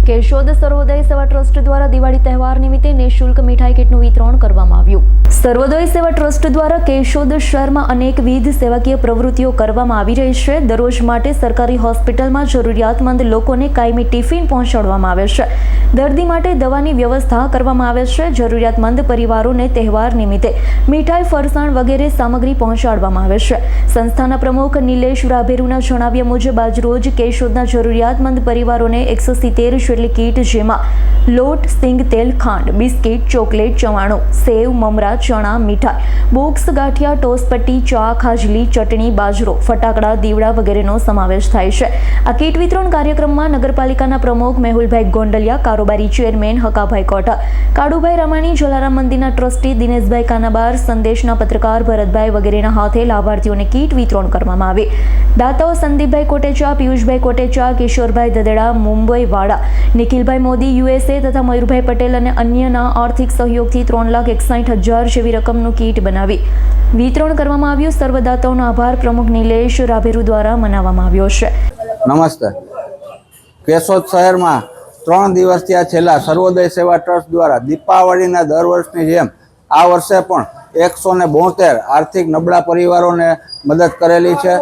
કેશોદ સર્વોદય સેવા ટ્રસ્ટ દ્વારા દિવાળી તહેવાર નિમિત્તે નિઃશુલ્ક મીઠાઈ કીટનું વિતરણ કરવામાં આવ્યું। સર્વોદય સેવા ટ્રસ્ટ દ્વારા કેશોદ શહેરમાં અનેકવિધ સેવાકીય પ્રવૃત્તિઓ કરવામાં આવી રહી છે। દરરોજ માટે સરકારી હોસ્પિટલમાં જરૂરિયાતમંદ લોકોને કાયમી ટિફિન પહોંચાડવામાં આવે છે। દર્દી માટે દવાની વ્યવસ્થા કરવામાં આવે છે। જરૂરિયાતમંદ પરિવારોને તહેવાર નિમિત્તે મીઠાઈ, ફરસાણ વગેરે સામગ્રી પહોંચાડવામાં આવે છે। સંસ્થાના પ્રમુખ નિલેશ રાભેરુના જણાવ્યા મુજબ આજરોજ કેશોદના જરૂરિયાતમંદ પરિવારોને 170 જેટલી કીટ, જેમાં લોટ, સિંગ તેલ, ખાંડ, બિસ્કિટ, ચોકલેટ, ચવાણું, સેવ, મમરા, ચણા, મીઠાઈ, બોક્સ, ગાંઠિયા, ટોસપટ્ટી, ચા, ખાજલી, ચટણી, બાજરો, ફટાકડા, દીવડા વગેરેનો સમાવેશ થાય છે। આ કીટ વિતરણ કાર્યક્રમમાં નગરપાલિકાના પ્રમુખ મેહુલભાઈ ગોંડલિયા, કારોબારી ચેરમેન હકાભાઈ કોઠા, કાળુભાઈ રમાણી, જલારામ મંદિરના ટ્રસ્ટી દિનેશભાઈ કાનાબાર, સંદેશના પત્રકાર ભરતભાઈ વગેરેના હાથે લાભાર્થીઓને કીટ વિતરણ કરવામાં આવી। દાતાઓ સંદીપભાઈ કોટેચા, પિયુષભાઈ કોટેચા, કિશોરભાઈ દદેડા, મુંબઈ વાળા, નિખિલભાઈ મોદી USA તથા મયુરભાઈ પટેલ અને અન્યના આર્થિક સહયોગથી 3,61,000 જેવી રકમનું કીટ બનાવી વિતરણ કરવામાં આવ્યું। સર્વદાતાઓનો આભાર પ્રમુખ નિલેશ રાભેરુ દ્વારા મનાવવામાં આવ્યો છે। નમસ્તે। કેશોદ શહેરમાં 3 દિવસથી આ છેલ્લા સર્વોદય સેવા ટ્રસ્ટ દ્વારા દીપાવળીના દર વર્ષની જેમ આ વર્ષે પણ 172 આર્થિક નબળા પરિવારોને મદદ કરેલી છે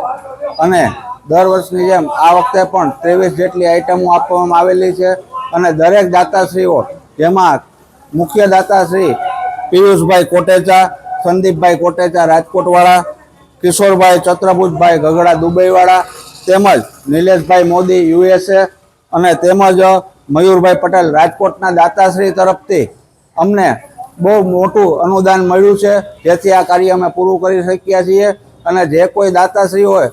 અને દર વર્ષની જેમ આ વખતે પણ 23 જેટલી આઈટમો આપવામાં આવેલી છે અને દરેક દાતાશ્રીઓ, જેમાં મુખ્ય દાતાશ્રી પિયુષભાઈ કોટેચા, સંદીપભાઈ કોટેચા રાજકોટવાળા, કિશોરભાઈ ચત્રભુજભાઈ ગગડા દુબઈવાળા, તેમજ નિલેશભાઈ મોદી USA અને તેમજ મયુરભાઈ પટેલ રાજકોટના દાતાશ્રી તરફથી અમને બહુ મોટું અનુદાન મળ્યું છે, જેથી આ કાર્ય અમે પૂરું કરી શક્યા છીએ। અને જે કોઈ દાતાશ્રી હોય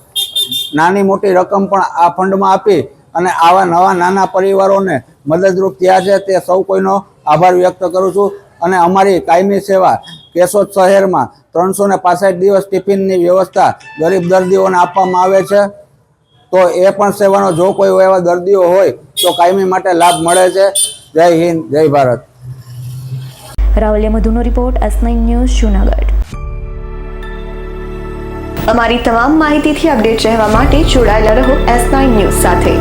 નાની મોટી રકમ પણ આ ફંડમાં આપી અને આવા નવા નાના પરિવારોને મદદરૂપ થયા છે, તે સૌ કોઈનો આભાર વ્યક્ત કરું છું। અને અમારી કાયમી સેવા કેશોદ શહેરમાં 365 દિવસ ટિફિનની વ્યવસ્થા ગરીબ દર્દીઓને આપવામાં આવે છે, તો એ પણ સેવાનો જો કોઈ એવા દર્દીઓ હોય તો કાયમી માટે લાભ મળે છે। જય હિન્દ, જય ભારત। રાવલિયા મધુનો રિપોર્ટ, S9 ન્યૂઝ, જૂનાગઢ। અમારી તમામ માહિતીથી અપડેટ રહેવા માટે જોડાયેલા રહો S9 ન્યૂઝ સાથે।